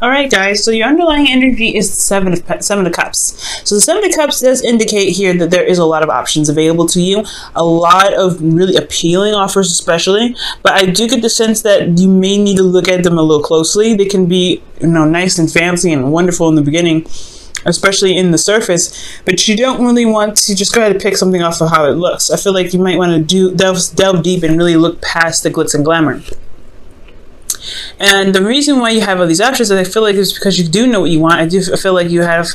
All right, guys. So your underlying energy is the seven of cups. So the seven of cups does indicate here that there is a lot of options available to you, a lot of really appealing offers, especially. But I do get the sense that you may need to look at them a little closely. They can be, nice and fancy and wonderful in the beginning, especially in the surface, but you don't really want to just go ahead and pick something off of how it looks. I feel like you might want to delve deep and really look past the glitz and glamour. And the reason why you have all these options, I feel like, is because you do know what you want. I feel like you have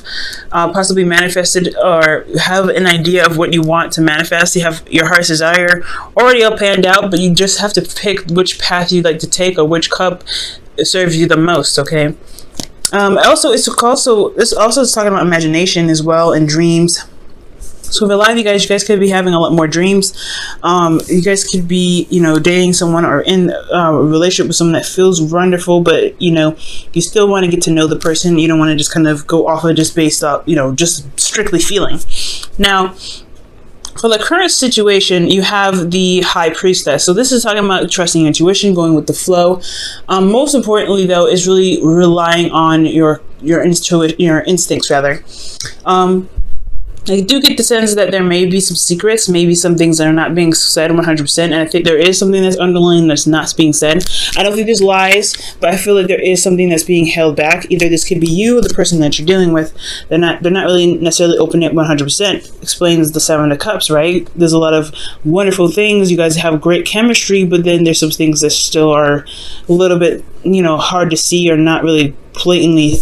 possibly manifested or have an idea of what you want to manifest. You have your heart's desire already all planned out, but you just have to pick which path you'd like to take or which cup serves you the most, okay? This also is talking about imagination as well and dreams. So for a lot of you guys could be having a lot more dreams. You guys could be, dating someone or in a relationship with someone that feels wonderful, but, you still want to get to know the person. You don't want to just kind of go off of just based off, just strictly feeling. Now, for the current situation, you have the High Priestess. So this is talking about trusting your intuition, going with the flow. Most importantly, though, is really relying on your instincts, rather. I do get the sense that there may be some secrets, maybe some things that are not being said 100%, and I think there is something that's underlying that's not being said. I don't think there's lies, but I feel like there is something that's being held back. Either this could be you or the person that you're dealing with. They're not really necessarily opening up 100%. Explains the Seven of Cups, right? There's a lot of wonderful things. You guys have great chemistry, but then there's some things that still are a little bit, hard to see or not really blatantly,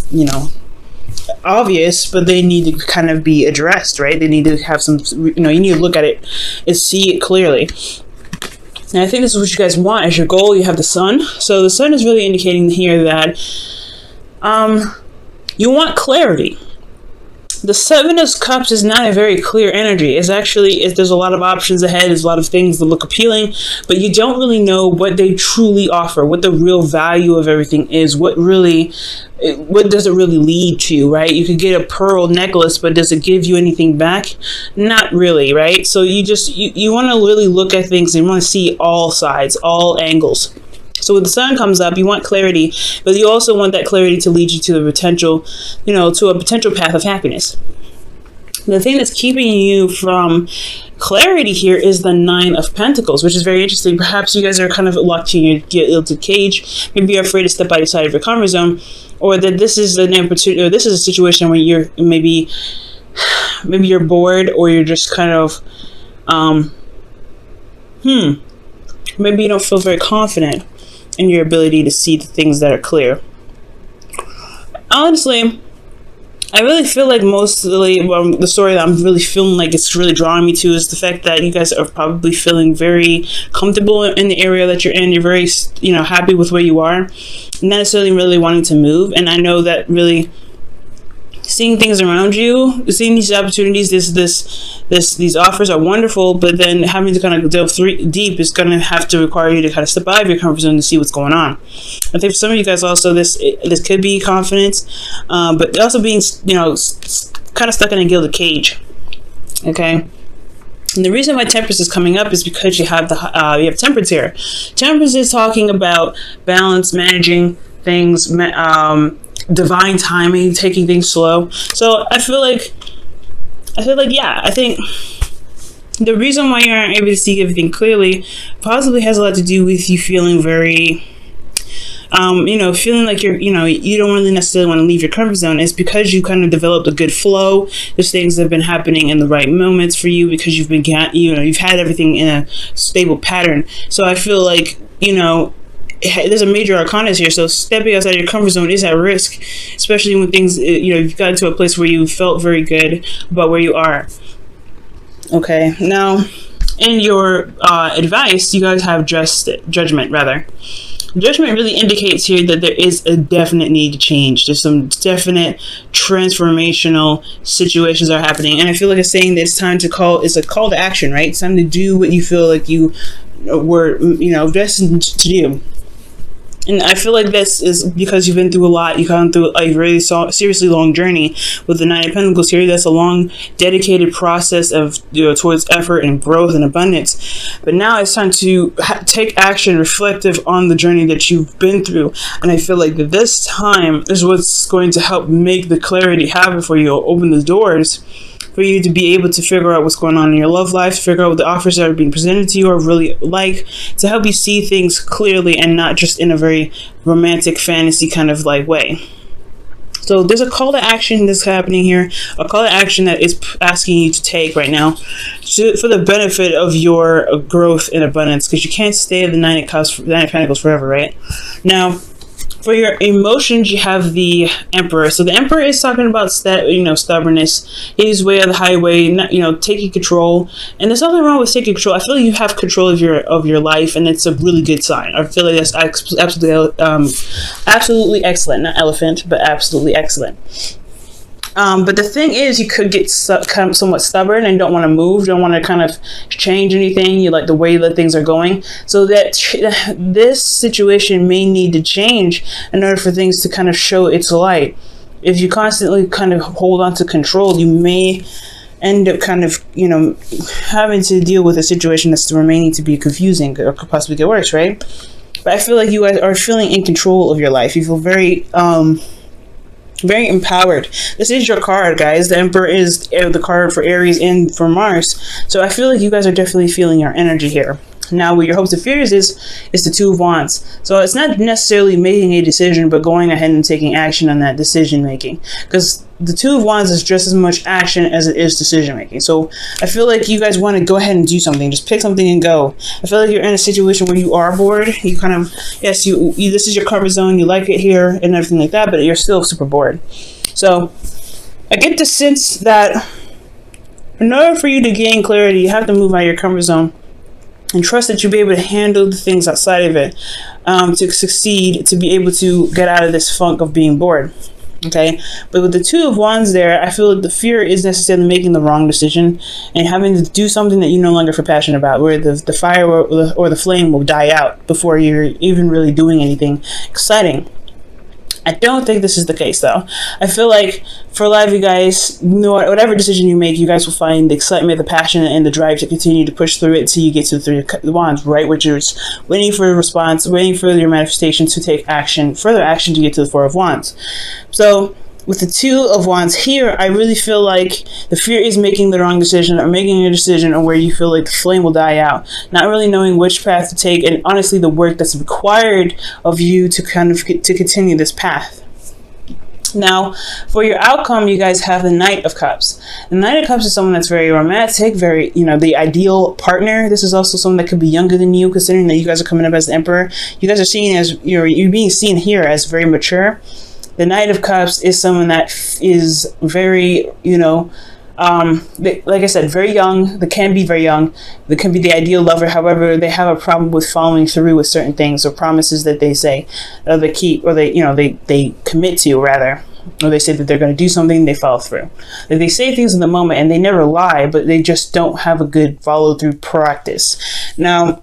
obvious, but they need to kind of be addressed, right? They need to have some, you need to look at it and see it clearly. And I think this is what you guys want as your goal. You have the Sun. So the Sun is really indicating here that you want clarity. The Seven of Cups is not a very clear energy. It's actually, there's a lot of options ahead. There's a lot of things that look appealing, but you don't really know what they truly offer, what the real value of everything is, what does it really lead to, right? You could get a pearl necklace, but does it give you anything back? Not really, right? So you want to really look at things and you want to see all sides, all angles. So when the Sun comes up, you want clarity, but you also want that clarity to lead you to the potential, to a potential path of happiness. The thing that's keeping you from clarity here is the Nine of Pentacles, which is very interesting. Perhaps you guys are kind of locked in your cage. Maybe you're afraid to step outside of your comfort zone, or that this is a situation where you're maybe you're bored, or you're just kind of maybe you don't feel very confident in your ability to see the things that are clear. Honestly, I really feel like mostly the story that I'm really feeling like it's really drawing me to is the fact that you guys are probably feeling very comfortable in the area that you're in. You're very, happy with where you are, not necessarily really wanting to move. And I know that really seeing things around you, seeing these opportunities, these offers are wonderful, but then having to kind of delve deep is going to have to require you to kind of step out of your comfort zone to see what's going on. I think for some of you guys also, this could be confidence, but also being, kind of stuck in a gilded cage. Okay. And the reason why Temperance is coming up is because you have Temperance here. Temperance is talking about balance, managing things, divine timing, taking things slow. So I feel like I think the reason why you aren't able to see everything clearly possibly has a lot to do with you feeling very feeling like you don't really necessarily want to leave your comfort zone. Is because you kind of developed a good flow. There's things that have been happening in the right moments for you because you've had everything in a stable pattern. So I feel like there's a major arcana here, so stepping outside your comfort zone is at risk, especially when things, you've gotten to a place where you felt very good about where you are. Okay, now, in your advice, you guys have judgment, rather. Judgment really indicates here that there is a definite need to change. There's some definite transformational situations are happening, and I feel like it's saying that it's a call to action, right? It's time to do what you feel like you were, destined to do. And I feel like this is because you've been through a lot. You've gone through a really seriously long journey with the Nine of Pentacles here. That's a long, dedicated process of, towards effort and growth and abundance. But now it's time to take action reflective on the journey that you've been through. And I feel like that this time is what's going to help make the clarity happen for you, open the doors for you to be able to figure out what's going on in your love life, figure out what the offers that are being presented to you are really like, to help you see things clearly and not just in a very romantic fantasy kind of like way. So there's a call to action that's happening here, a call to action that is asking you to take right now for the benefit of your growth and abundance, because you can't stay at the Nine of Pentacles forever, right? Now, for your emotions, you have the Emperor. So the Emperor is talking about stubbornness, his way of the highway, taking control. And there's nothing wrong with taking control. I feel like you have control of your life, and it's a really good sign. I feel like that's absolutely excellent. Not elephant, but absolutely excellent. But the thing is, you could get kind of somewhat stubborn and don't want to move, don't want to kind of change anything. You like the way that things are going. So that this situation may need to change in order for things to kind of show its light. If you constantly kind of hold on to control, you may end up kind of, having to deal with a situation that's remaining to be confusing or could possibly get worse, right? But I feel like you guys are feeling in control of your life. You feel very empowered. This is your card, guys. The Emperor is the card for Aries and for Mars. So I feel like you guys are definitely feeling your energy here. Now, what your hopes and fears is the Two of Wands. So it's not necessarily making a decision, but going ahead and taking action on that decision making. Because the Two of Wands is just as much action as it is decision making. So I feel like you guys want to go ahead and do something. Just pick something and go. I feel like you're in a situation where you are bored. You kind of, yes, you this is your comfort zone. You like it here and everything like that, but you're still super bored. So I get the sense that in order for you to gain clarity, you have to move out of your comfort zone and trust that you'll be able to handle the things outside of it to succeed, to be able to get out of this funk of being bored. Okay, but with the Two of Wands there, I feel like the fear is necessarily making the wrong decision and having to do something that you no longer feel passionate about, where the fire or the flame will die out before you're even really doing anything exciting. I don't think this is the case, though. I feel like for a lot of you guys, whatever decision you make, you guys will find the excitement, the passion, and the drive to continue to push through it until you get to the Three of Wands, right? Which is waiting for a response, waiting for your manifestation to take action, further action to get to the Four of Wands. So with the Two of Wands here, I really feel like the fear is making the wrong decision or making a decision on where you feel like the flame will die out, not really knowing which path to take, and honestly the work that's required of you to kind of to continue this path. Now, for your outcome, you guys have the Knight of Cups. The Knight of Cups is someone that's very romantic, very, the ideal partner. This is also someone that could be younger than you, considering that you guys are coming up as the Emperor. You guys are seen as, you're being seen here as very mature. The Knight of Cups is someone that is very, like I said, very young. They can be very young. They can be the ideal lover. However, they have a problem with following through with certain things or promises that they say, or they keep, or they commit to, rather. Or they say that they're going to do something, they follow through. Like they say things in the moment and they never lie, but they just don't have a good follow through practice. Now,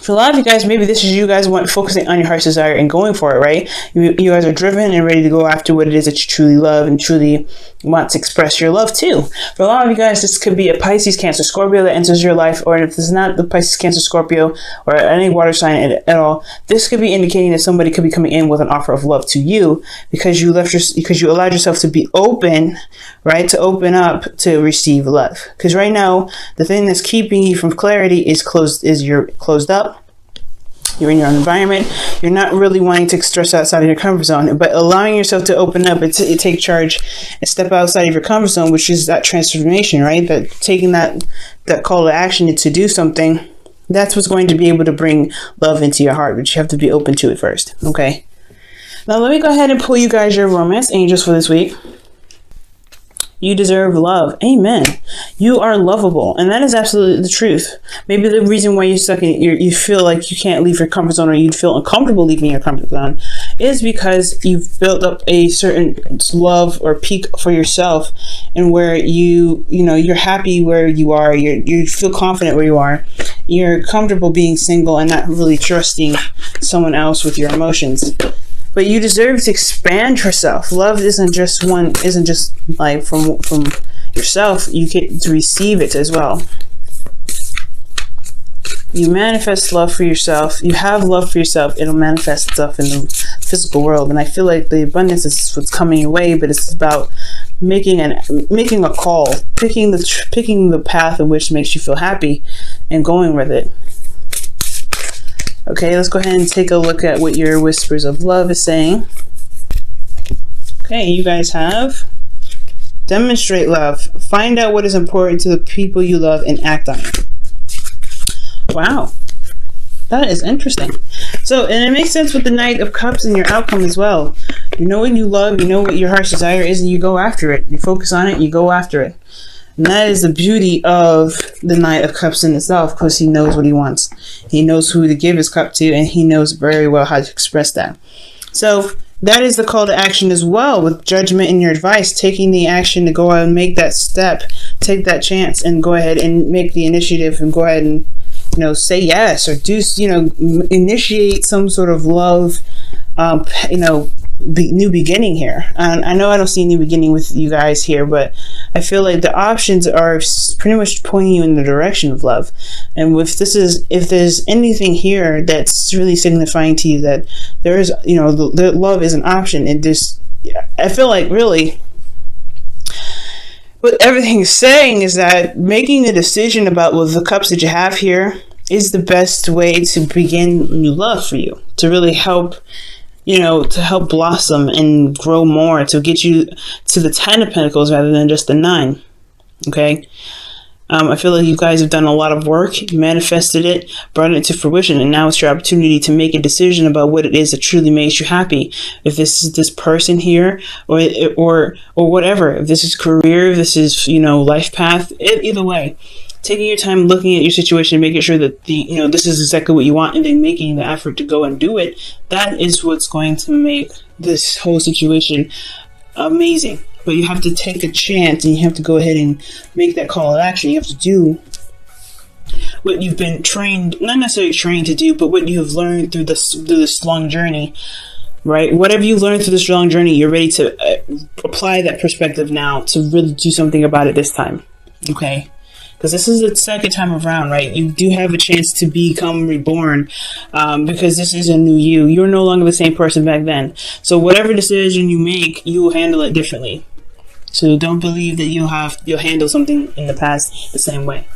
for a lot of you guys, maybe this is you guys focusing on your heart's desire and going for it, right? You guys are driven and ready to go after what it is that you truly love and truly want to express your love to. For a lot of you guys, this could be a Pisces, Cancer, Scorpio that enters your life, or if this is not the Pisces, Cancer, Scorpio, or any water sign at all, this could be indicating that somebody could be coming in with an offer of love to you because you allowed yourself to be open, right? To open up to receive love. Because right now, the thing that's keeping you from clarity is you're closed up. You're in your own environment. You're not really wanting to stress outside of your comfort zone, but allowing yourself to open up and take charge and step outside of your comfort zone, which is that transformation, right? That taking that call to action to do something, that's what's going to be able to bring love into your heart, but you have to be open to it first, okay? Now let me go ahead and pull you guys your romance angels for this week. You deserve love. Amen. You are lovable. And that is absolutely the truth. Maybe the reason why you're stuck in you feel like you can't leave your comfort zone, or you'd feel uncomfortable leaving your comfort zone, is because you've built up a certain love or peak for yourself, and where you're happy where you are, you feel confident where you are, you're comfortable being single and not really trusting someone else with your emotions. But you deserve to expand yourself. Love isn't just like from yourself. You get to receive it as well. You manifest love for yourself. You have love for yourself. It'll manifest itself in the physical world. And I feel like the abundance is what's coming your way, but it's about making a call, picking the path in which makes you feel happy, and going with it. Okay, let's go ahead and take a look at what your whispers of love is saying. Okay, you guys have demonstrate love. Find out what is important to the people you love and act on it. Wow, that is interesting. So, and it makes sense with the Knight of Cups and your outcome as well. You know what you love, you know what your heart's desire is, and you go after it. You focus on it, you go after it. And that is the beauty of the Knight of Cups in itself, because he knows what he wants. He knows who to give his cup to, and he knows very well how to express that. So that is the call to action as well, with judgment in your advice, taking the action to go out and make that step, take that chance, and go ahead and make the initiative, and go ahead and say yes, or do initiate some sort of love, new beginning here. I know I don't see a new beginning with you guys here, but I feel like the options are pretty much pointing you in the direction of love. And if there's anything here that's really signifying to you that there is, the love is an option, and I feel like really what everything is saying is that making a decision about the cups that you have here is the best way to begin new love for you, to really help to help blossom and grow more, to get you to the 10 of Pentacles rather than just the 9. Okay. I feel like you guys have done a lot of work, you manifested it, brought it to fruition, and now it's your opportunity to make a decision about what it is that truly makes you happy. If this is this person here, or whatever, if this is career, if this is, life path, either way. Taking your time, looking at your situation, making sure that this is exactly what you want, and then making the effort to go and do it. That is what's going to make this whole situation amazing. But you have to take a chance, and you have to go ahead and make that call to action. You have to do what you've been trained, not necessarily trained to do, but what you have learned through this long journey. Right? Whatever you learned through this long journey, you're ready to apply that perspective now to really do something about it this time. Okay? Because this is the second time around, right? You do have a chance to become reborn, because this is a new you. You're no longer the same person back then. So whatever decision you make, you will handle it differently. So don't believe that you'll handle something in the past the same way.